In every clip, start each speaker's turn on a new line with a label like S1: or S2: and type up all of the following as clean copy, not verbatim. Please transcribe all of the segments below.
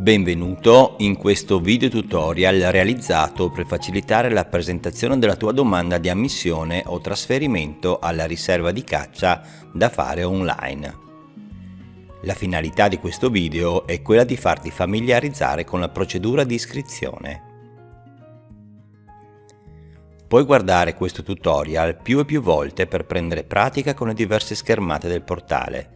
S1: Benvenuto in questo video tutorial realizzato per facilitare la presentazione della tua domanda di ammissione o trasferimento alla riserva di caccia da fare online. La finalità di questo video è quella di farti familiarizzare con la procedura di iscrizione. Puoi guardare questo tutorial più e più volte per prendere pratica con le diverse schermate del portale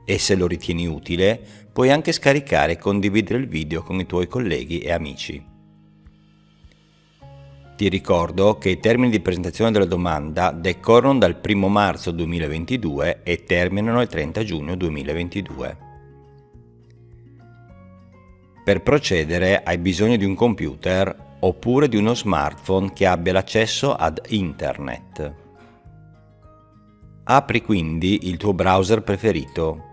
S1: e se lo ritieni utile puoi anche scaricare e condividere il video con i tuoi colleghi e amici. Ti ricordo che i termini di presentazione della domanda decorrono dal 1 marzo 2022 e terminano il 30 giugno 2022. Per procedere hai bisogno di un computer oppure di uno smartphone che abbia l'accesso ad internet. Apri quindi il tuo browser preferito,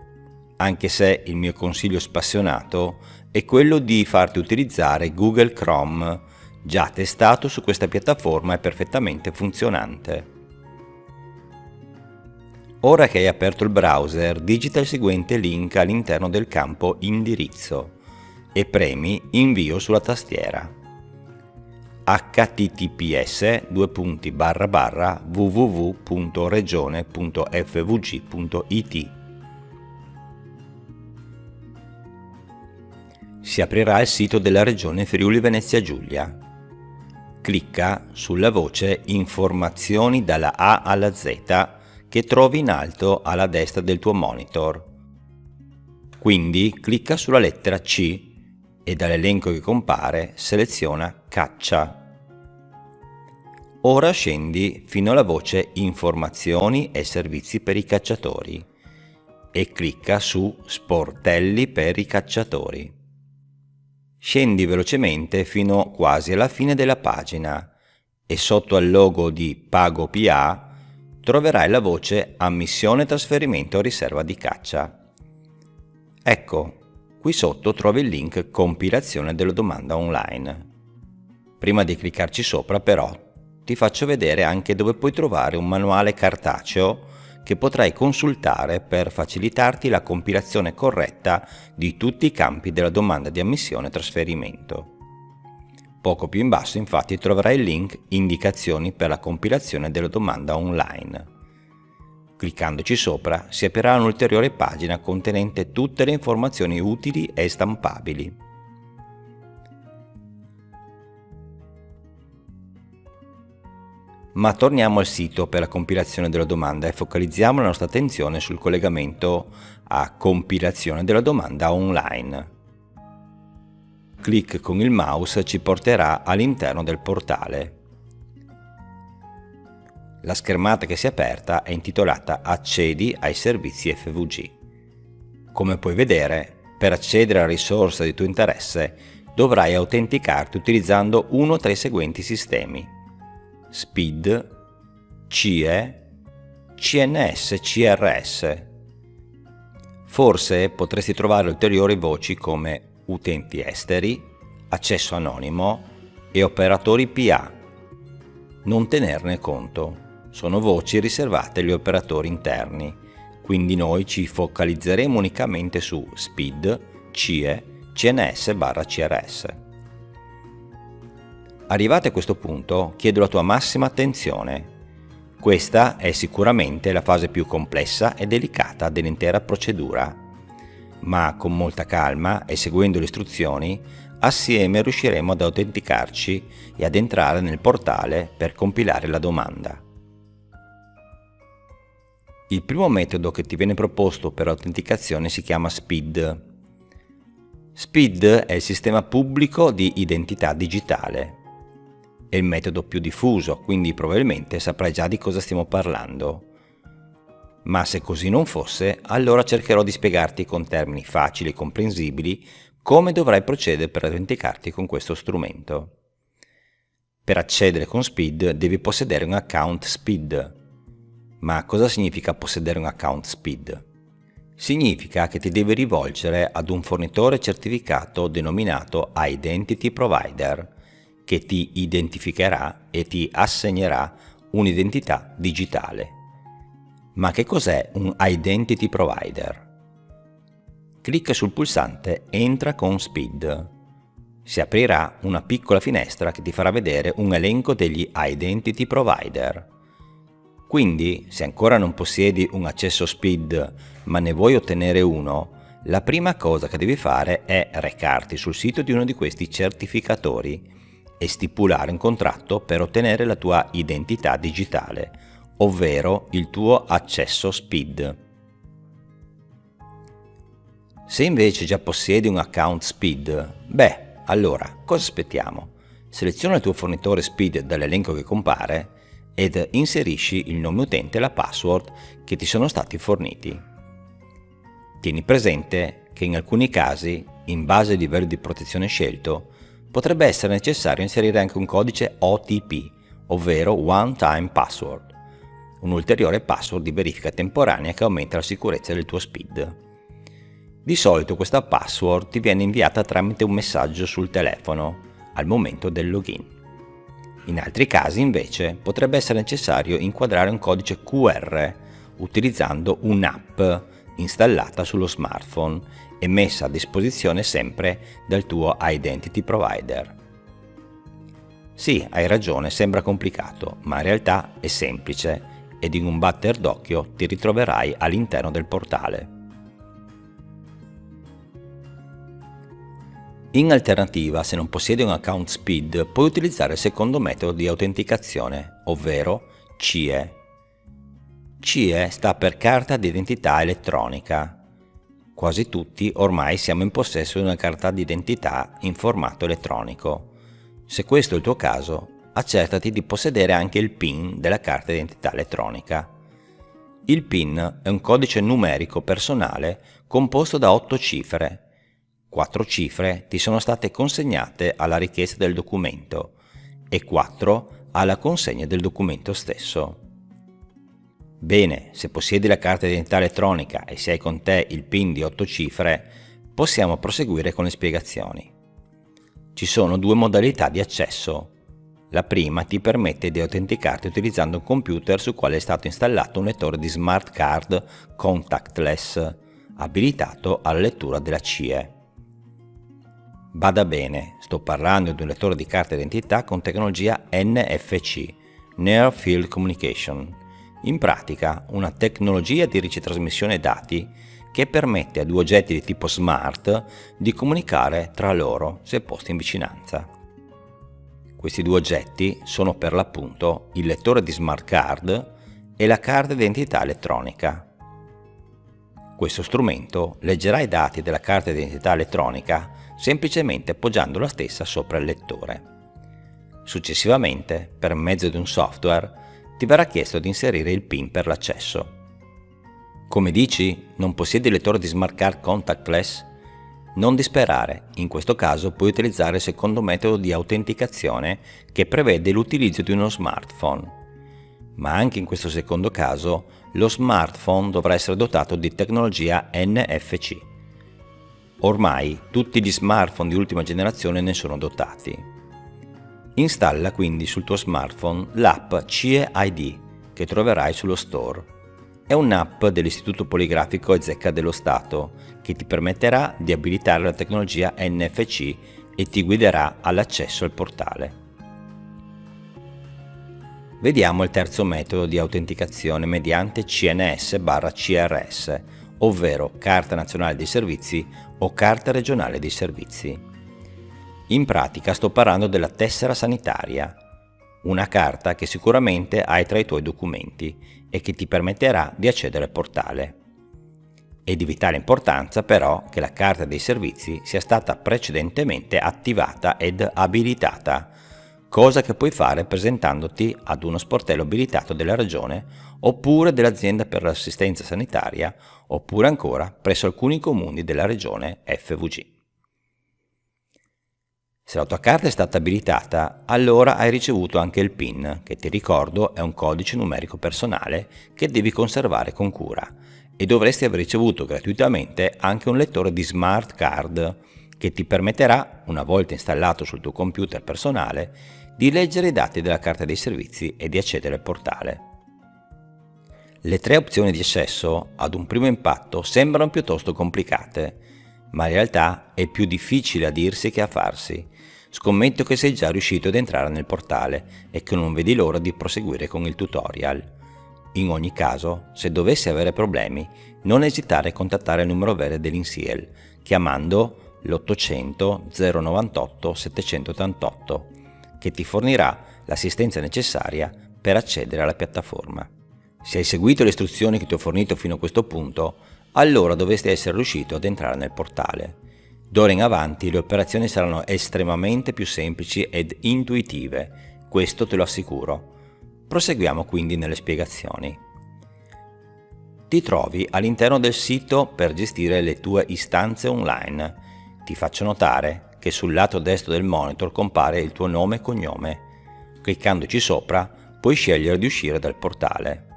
S1: anche se il mio consiglio spassionato è quello di farti utilizzare Google Chrome, già testato su questa piattaforma e perfettamente funzionante. Ora che hai aperto il browser, digita il seguente link all'interno del campo Indirizzo e premi Invio sulla tastiera. https://www.regione.fvg.it. Si aprirà il sito della Regione Friuli Venezia Giulia. Clicca sulla voce Informazioni dalla A alla Z che trovi in alto alla destra del tuo monitor. Quindi clicca sulla lettera C e dall'elenco che compare seleziona Caccia. Ora scendi fino alla voce Informazioni e servizi per i cacciatori e clicca su Sportelli per i cacciatori. Scendi velocemente fino quasi alla fine della pagina e sotto al logo di Pago PA troverai la voce Ammissione e trasferimento a riserva di caccia. Ecco, qui sotto trovi il link Compilazione della domanda online. Prima di cliccarci sopra però ti faccio vedere anche dove puoi trovare un manuale cartaceo che potrai consultare per facilitarti la compilazione corretta di tutti i campi della domanda di ammissione e trasferimento. Poco più in basso infatti troverai il link Indicazioni per la compilazione della domanda online. Cliccandoci sopra si aprirà un'ulteriore pagina contenente tutte le informazioni utili e stampabili. Ma torniamo al sito per la compilazione della domanda e focalizziamo la nostra attenzione sul collegamento a compilazione della domanda online. Clic con il mouse ci porterà all'interno del portale. La schermata che si è aperta è intitolata Accedi ai servizi FVG. Come puoi vedere, per accedere alla risorsa di tuo interesse dovrai autenticarti utilizzando uno tra i seguenti sistemi: SPID, CIE, CNS, CRS. Forse potresti trovare ulteriori voci come utenti esteri, accesso anonimo e operatori PA. Non tenerne conto, sono voci riservate agli operatori interni, quindi noi ci focalizzeremo unicamente su SPID, CIE, CNS/CRS. Arrivati a questo punto, chiedo la tua massima attenzione. Questa è sicuramente la fase più complessa e delicata dell'intera procedura, ma con molta calma e seguendo le istruzioni, assieme riusciremo ad autenticarci e ad entrare nel portale per compilare la domanda. Il primo metodo che ti viene proposto per l'autenticazione si chiama SPID. SPID è il sistema pubblico di identità digitale. È il metodo più diffuso, quindi probabilmente saprai già di cosa stiamo parlando. Ma se così non fosse, allora cercherò di spiegarti con termini facili e comprensibili come dovrai procedere per autenticarti con questo strumento. Per accedere con SPID devi possedere un account SPID. Ma cosa significa possedere un account SPID? Significa che ti devi rivolgere ad un fornitore certificato denominato Identity Provider, che ti identificherà e ti assegnerà un'identità digitale. Ma che cos'è un Identity Provider? Clicca sul pulsante Entra con Speed. Si aprirà una piccola finestra che ti farà vedere un elenco degli Identity Provider. Quindi, se ancora non possiedi un accesso Speed ma ne vuoi ottenere uno, la prima cosa che devi fare è recarti sul sito di uno di questi certificatori e stipulare un contratto per ottenere la tua identità digitale, ovvero il tuo accesso Speed. Se invece già possiedi un account Speed, allora cosa aspettiamo? Seleziona il tuo fornitore Speed dall'elenco che compare ed inserisci il nome utente e la password che ti sono stati forniti. Tieni presente che in alcuni casi, in base al livello di protezione scelto, potrebbe essere necessario inserire anche un codice OTP, ovvero One Time Password, un ulteriore password di verifica temporanea che aumenta la sicurezza del tuo Speed. Di solito questa password ti viene inviata tramite un messaggio sul telefono al momento del login. In altri casi invece potrebbe essere necessario inquadrare un codice QR utilizzando un'app installata sullo smartphone e messa a disposizione sempre dal tuo Identity Provider. Sì, hai ragione, sembra complicato, ma in realtà è semplice ed in un batter d'occhio ti ritroverai all'interno del portale. In alternativa, se non possiedi un account Speed, puoi utilizzare il secondo metodo di autenticazione, ovvero CIE. CIE sta per carta d'identità elettronica. Quasi tutti ormai siamo in possesso di una carta d'identità in formato elettronico. Se questo è il tuo caso, accertati di possedere anche il PIN della carta d'identità elettronica. Il PIN è un codice numerico personale composto da 8 cifre. 4 cifre ti sono state consegnate alla richiesta del documento e 4 alla consegna del documento stesso. Bene, se possiedi la carta d'identità elettronica e se hai con te il PIN di 8 cifre, possiamo proseguire con le spiegazioni. Ci sono 2 modalità di accesso. La prima ti permette di autenticarti utilizzando un computer sul quale è stato installato un lettore di smart card contactless, abilitato alla lettura della CIE. Bada bene, sto parlando di un lettore di carta d'identità con tecnologia NFC, Near Field Communication, in pratica una tecnologia di ricetrasmissione dati che permette a 2 oggetti di tipo smart di comunicare tra loro se posti in vicinanza. Questi 2 oggetti sono per l'appunto il lettore di smart card e la carta d'identità elettronica. Questo strumento leggerà i dati della carta d'identità elettronica semplicemente appoggiando la stessa sopra il lettore. Successivamente, per mezzo di un software, ti verrà chiesto di inserire il PIN per l'accesso. Come dici, non possiedi il lettore di smart card contactless? Non disperare, in questo caso puoi utilizzare il secondo metodo di autenticazione che prevede l'utilizzo di uno smartphone. Ma anche in questo secondo caso, lo smartphone dovrà essere dotato di tecnologia NFC. Ormai tutti gli smartphone di ultima generazione ne sono dotati. Installa quindi sul tuo smartphone l'app CIE ID che troverai sullo store. È un'app dell'Istituto Poligrafico e Zecca dello Stato che ti permetterà di abilitare la tecnologia NFC e ti guiderà all'accesso al portale. Vediamo il terzo metodo di autenticazione mediante CNS/CRS, ovvero Carta Nazionale dei Servizi o Carta Regionale dei Servizi. In pratica sto parlando della tessera sanitaria, una carta che sicuramente hai tra i tuoi documenti e che ti permetterà di accedere al portale. È di vitale importanza però che la carta dei servizi sia stata precedentemente attivata ed abilitata, cosa che puoi fare presentandoti ad uno sportello abilitato della regione oppure dell'azienda per l'assistenza sanitaria oppure ancora presso alcuni comuni della regione FVG. Se la tua carta è stata abilitata, allora hai ricevuto anche il PIN, che ti ricordo è un codice numerico personale che devi conservare con cura, e dovresti aver ricevuto gratuitamente anche un lettore di smart card che ti permetterà, una volta installato sul tuo computer personale, di leggere i dati della carta dei servizi e di accedere al portale. Le tre opzioni di accesso, ad un primo impatto, sembrano piuttosto complicate, ma in realtà è più difficile a dirsi che a farsi. Scommetto che sei già riuscito ad entrare nel portale e che non vedi l'ora di proseguire con il tutorial. In ogni caso, se dovessi avere problemi, non esitare a contattare il numero verde dell'INSEAD, chiamando l'800 098 788, che ti fornirà l'assistenza necessaria per accedere alla piattaforma. Se hai seguito le istruzioni che ti ho fornito fino a questo punto, allora dovresti essere riuscito ad entrare nel portale. D'ora in avanti le operazioni saranno estremamente più semplici ed intuitive, questo te lo assicuro. Proseguiamo quindi nelle spiegazioni. Ti trovi all'interno del sito per gestire le tue istanze online. Ti faccio notare che sul lato destro del monitor compare il tuo nome e cognome. Cliccandoci sopra puoi scegliere di uscire dal portale.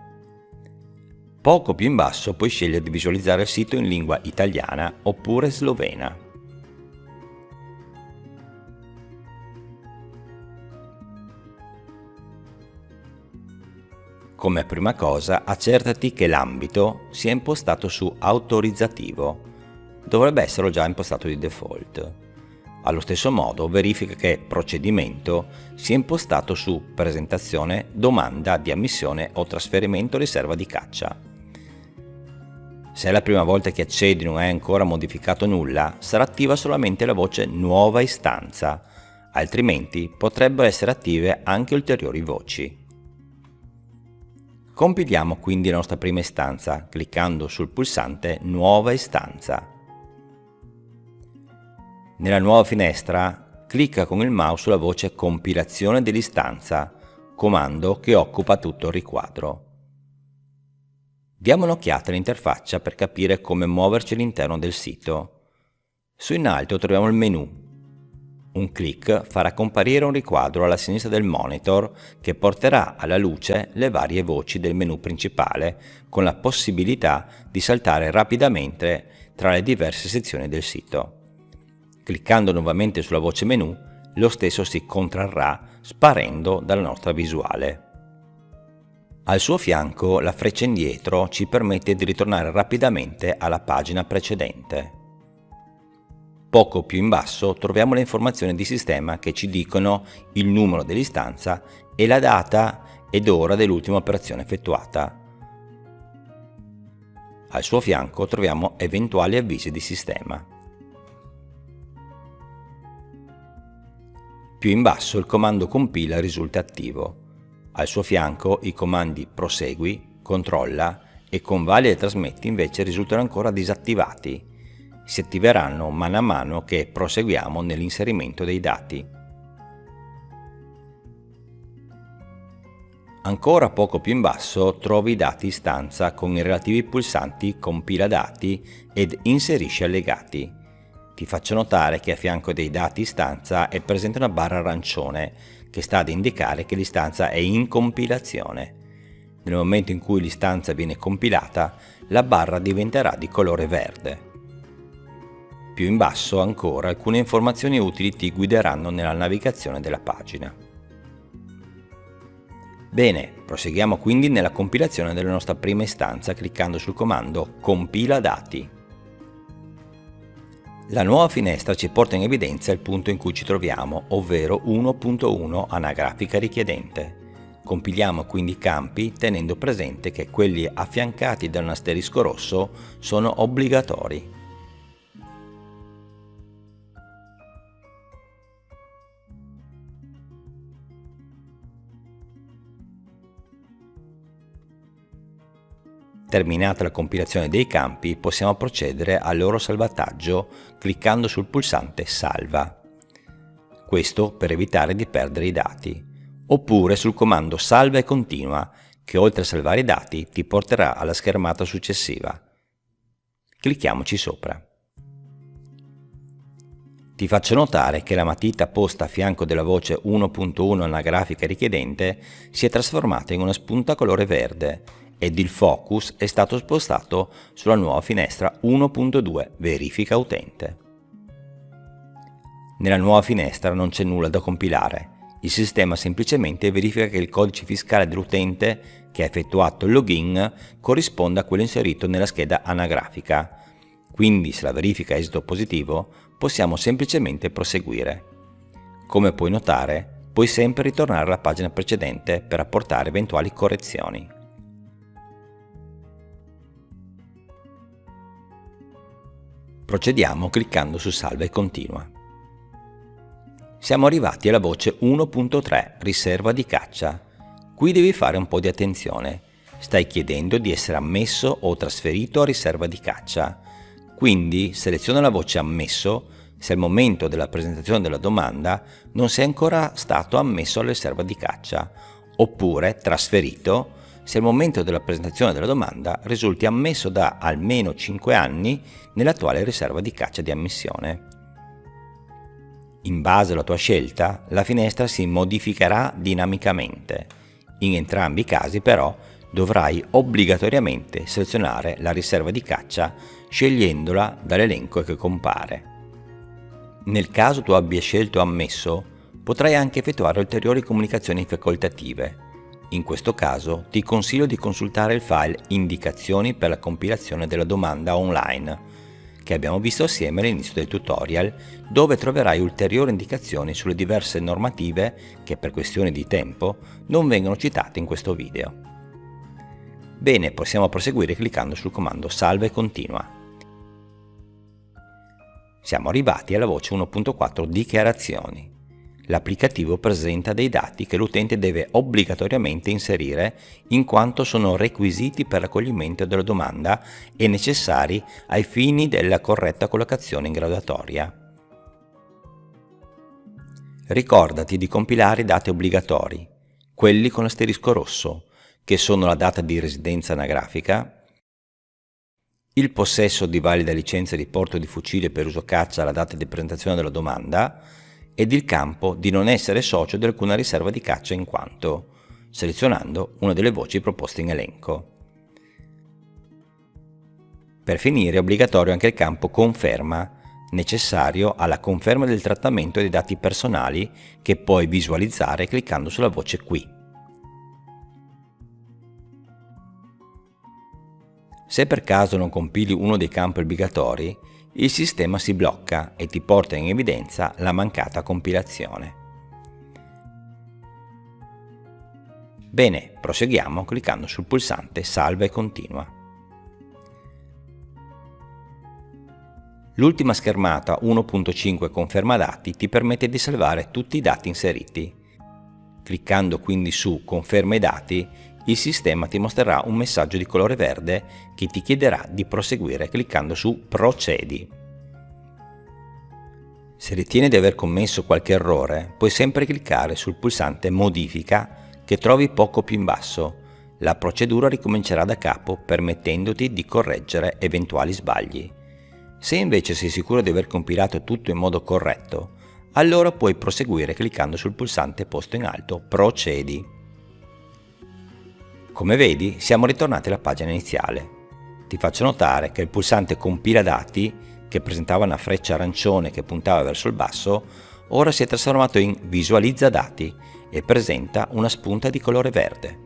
S1: Poco più in basso puoi scegliere di visualizzare il sito in lingua italiana oppure slovena. Come prima cosa, accertati che l'ambito sia impostato su autorizzativo. Dovrebbe esserlo già impostato di default. Allo stesso modo, verifica che procedimento sia impostato su presentazione, domanda di ammissione o trasferimento riserva di caccia. Se è la prima volta che accedi e non hai ancora modificato nulla, sarà attiva solamente la voce nuova istanza, altrimenti potrebbero essere attive anche ulteriori voci. Compiliamo quindi la nostra prima istanza cliccando sul pulsante Nuova istanza. Nella nuova finestra clicca con il mouse sulla voce Compilazione dell'istanza, comando che occupa tutto il riquadro. Diamo un'occhiata all'interfaccia per capire come muoverci all'interno del sito. Su in alto troviamo il menu. Un clic farà comparire un riquadro alla sinistra del monitor che porterà alla luce le varie voci del menu principale con la possibilità di saltare rapidamente tra le diverse sezioni del sito. Cliccando nuovamente sulla voce menu, lo stesso si contrarrà sparendo dalla nostra visuale. Al suo fianco la freccia indietro ci permette di ritornare rapidamente alla pagina precedente. Poco più in basso troviamo le informazioni di sistema che ci dicono il numero dell'istanza e la data ed ora dell'ultima operazione effettuata. Al suo fianco troviamo eventuali avvisi di sistema. Più in basso il comando compila risulta attivo. Al suo fianco i comandi prosegui, controlla e convalida e trasmetti invece risultano ancora disattivati. Si attiveranno mano a mano che proseguiamo nell'inserimento dei dati. Ancora poco più in basso trovi i dati istanza con i relativi pulsanti compila dati ed inserisci allegati. Ti faccio notare che a fianco dei dati istanza è presente una barra arancione che sta ad indicare che l'istanza è in compilazione. Nel momento in cui l'istanza viene compilata, la barra diventerà di colore verde. Più in basso ancora alcune informazioni utili ti guideranno nella navigazione della pagina. Bene, proseguiamo quindi nella compilazione della nostra prima istanza cliccando sul comando Compila dati. La nuova finestra ci porta in evidenza il punto in cui ci troviamo, ovvero 1.1 anagrafica richiedente. Compiliamo quindi i campi tenendo presente che quelli affiancati da un asterisco rosso sono obbligatori. Terminata la compilazione dei campi, possiamo procedere al loro salvataggio cliccando sul pulsante Salva. Questo per evitare di perdere i dati. Oppure sul comando Salva e continua, che oltre a salvare i dati ti porterà alla schermata successiva. Clicchiamoci sopra. Ti faccio notare che la matita posta a fianco della voce 1.1 anagrafica richiedente si è trasformata in una spunta colore verde ed il focus è stato spostato sulla nuova finestra 1.2 Verifica utente. Nella nuova finestra non c'è nulla da compilare, il sistema semplicemente verifica che il codice fiscale dell'utente che ha effettuato il login corrisponda a quello inserito nella scheda anagrafica. Quindi se la verifica ha esito positivo, possiamo semplicemente proseguire. Come puoi notare, puoi sempre ritornare alla pagina precedente per apportare eventuali correzioni. Procediamo cliccando su Salva e continua. Siamo arrivati alla voce 1.3 Riserva di caccia. Qui devi fare un po' di attenzione. Stai chiedendo di essere ammesso o trasferito a riserva di caccia. Quindi seleziona la voce Ammesso se al momento della presentazione della domanda non sei ancora stato ammesso alla riserva di caccia, oppure Trasferito se al momento della presentazione della domanda risulti ammesso da almeno 5 anni nell'attuale riserva di caccia di ammissione. In base alla tua scelta, la finestra si modificherà dinamicamente. In entrambi i casi, però, dovrai obbligatoriamente selezionare la riserva di caccia scegliendola dall'elenco che compare. Nel caso tu abbia scelto Ammesso, potrai anche effettuare ulteriori comunicazioni facoltative. In questo caso ti consiglio di consultare il file Indicazioni per la compilazione della domanda online, che abbiamo visto assieme all'inizio del tutorial, dove troverai ulteriori indicazioni sulle diverse normative che per questioni di tempo non vengono citate in questo video. Bene, possiamo proseguire cliccando sul comando Salva e continua. Siamo arrivati alla voce 1.4 Dichiarazioni. L'applicativo presenta dei dati che l'utente deve obbligatoriamente inserire in quanto sono requisiti per l'accoglimento della domanda e necessari ai fini della corretta collocazione in graduatoria. Ricordati di compilare i dati obbligatori, quelli con l'asterisco rosso, che sono la data di residenza anagrafica, il possesso di valida licenza di porto di fucile per uso caccia alla data di presentazione della domanda ed il campo di non essere socio di alcuna riserva di caccia in quanto, selezionando una delle voci proposte in elenco. Per finire è obbligatorio anche il campo Conferma, necessario alla conferma del trattamento dei dati personali che puoi visualizzare cliccando sulla voce Qui. Se per caso non compili uno dei campi obbligatori, il sistema si blocca e ti porta in evidenza la mancata compilazione. Bene, proseguiamo cliccando sul pulsante Salva e continua. L'ultima schermata 1.5 Conferma dati ti permette di salvare tutti i dati inseriti. Cliccando quindi su Conferma i dati, il sistema ti mostrerà un messaggio di colore verde che ti chiederà di proseguire cliccando su Procedi. Se ritieni di aver commesso qualche errore, puoi sempre cliccare sul pulsante Modifica che trovi poco più in basso. La procedura ricomincerà da capo permettendoti di correggere eventuali sbagli. Se invece sei sicuro di aver compilato tutto in modo corretto, allora puoi proseguire cliccando sul pulsante posto in alto Procedi. Come vedi, siamo ritornati alla pagina iniziale. Ti faccio notare che il pulsante Compila dati, che presentava una freccia arancione che puntava verso il basso, ora si è trasformato in Visualizza dati e presenta una spunta di colore verde.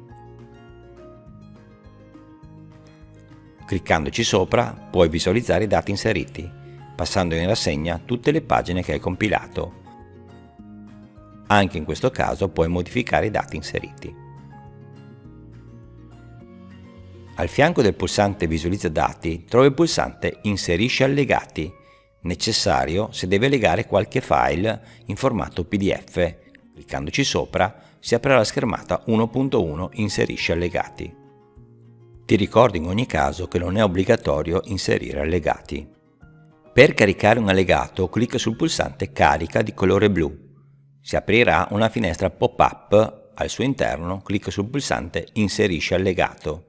S1: Cliccandoci sopra puoi visualizzare i dati inseriti, passando in rassegna tutte le pagine che hai compilato. Anche in questo caso puoi modificare i dati inseriti. Al fianco del pulsante Visualizza dati trovi il pulsante Inserisci allegati, necessario se devi allegare qualche file in formato PDF. Cliccandoci sopra si aprirà la schermata 1.1 Inserisci allegati. Ti ricordo in ogni caso che non è obbligatorio inserire allegati. Per caricare un allegato clicca sul pulsante Carica di colore blu. Si aprirà una finestra pop-up, al suo interno clicca sul pulsante Inserisci allegato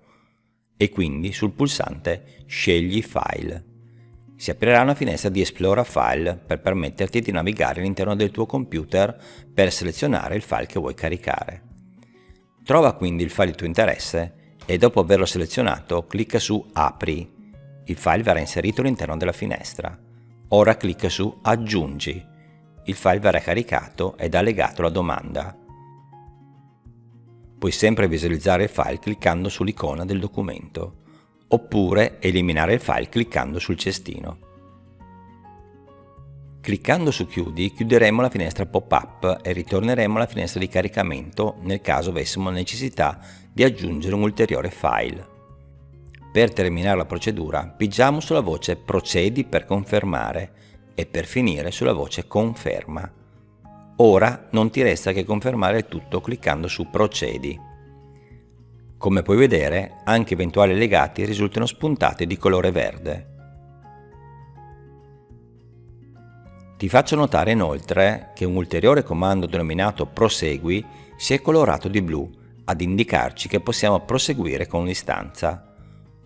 S1: e quindi sul pulsante Scegli file. Si aprirà una finestra di Esplora file per permetterti di navigare all'interno del tuo computer per selezionare il file che vuoi caricare. Trova quindi il file di tuo interesse e dopo averlo selezionato clicca su Apri. Il file verrà inserito all'interno della finestra. Ora clicca su Aggiungi. Il file verrà caricato ed allegato alla domanda. Puoi sempre visualizzare il file cliccando sull'icona del documento, oppure eliminare il file cliccando sul cestino. Cliccando su Chiudi, chiuderemo la finestra pop-up e ritorneremo alla finestra di caricamento nel caso avessimo necessità di aggiungere un ulteriore file. Per terminare la procedura, pigiamo sulla voce Procedi per confermare e per finire sulla voce Conferma. Ora non ti resta che confermare il tutto cliccando su Procedi. Come puoi vedere, anche eventuali allegati risultano spuntati di colore verde. Ti faccio notare inoltre che un ulteriore comando denominato Prosegui si è colorato di blu ad indicarci che possiamo proseguire con l'istanza.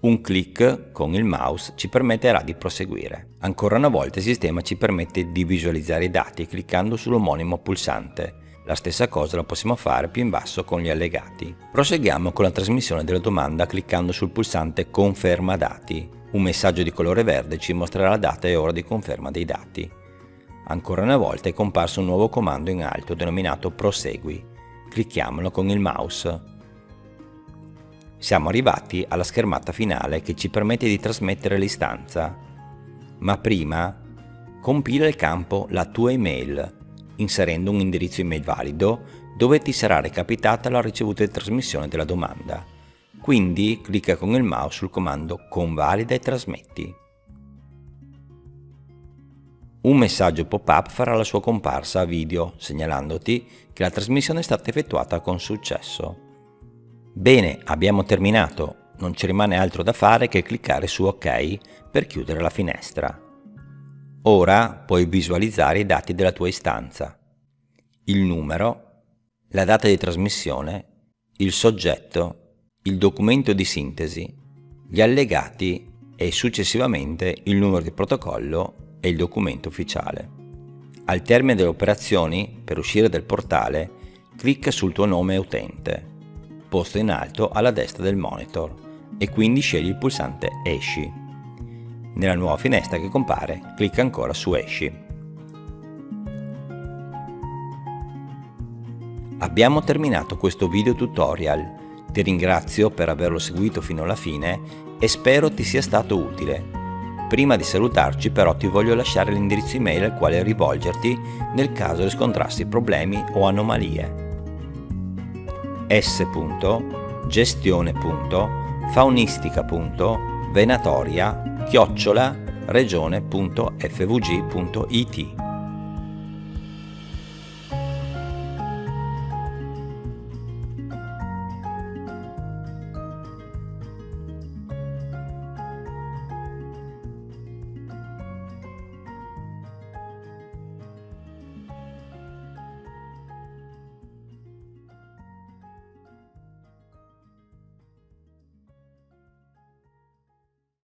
S1: Un clic con il mouse ci permetterà di proseguire. Ancora una volta il sistema ci permette di visualizzare i dati cliccando sull'omonimo pulsante. La stessa cosa la possiamo fare più in basso con gli allegati. Proseguiamo con la trasmissione della domanda cliccando sul pulsante Conferma dati. Un messaggio di colore verde ci mostrerà la data e ora di conferma dei dati. Ancora una volta è comparso un nuovo comando in alto denominato Prosegui. Clicchiamolo con il mouse. Siamo arrivati alla schermata finale che ci permette di trasmettere l'istanza. Ma prima compila il campo La tua email, inserendo un indirizzo email valido dove ti sarà recapitata la ricevuta di trasmissione della domanda. Quindi clicca con il mouse sul comando Convalida e trasmetti. Un messaggio pop-up farà la sua comparsa a video, segnalandoti che la trasmissione è stata effettuata con successo. Bene, abbiamo terminato, non ci rimane altro da fare che cliccare su OK per chiudere la finestra. Ora puoi visualizzare i dati della tua istanza, il numero, la data di trasmissione, il soggetto, il documento di sintesi, gli allegati e successivamente il numero di protocollo e il documento ufficiale. Al termine delle operazioni, per uscire dal portale, clicca sul tuo nome utente, posto in alto alla destra del monitor, e quindi scegli il pulsante Esci. Nella nuova finestra che compare, clicca ancora su Esci. Abbiamo terminato questo video tutorial. Ti ringrazio per averlo seguito fino alla fine e spero ti sia stato utile. Prima di salutarci però ti voglio lasciare l'indirizzo email al quale rivolgerti nel caso riscontrassi problemi o anomalie. s.gestione.faunistica.venatoria@regione.fvg.it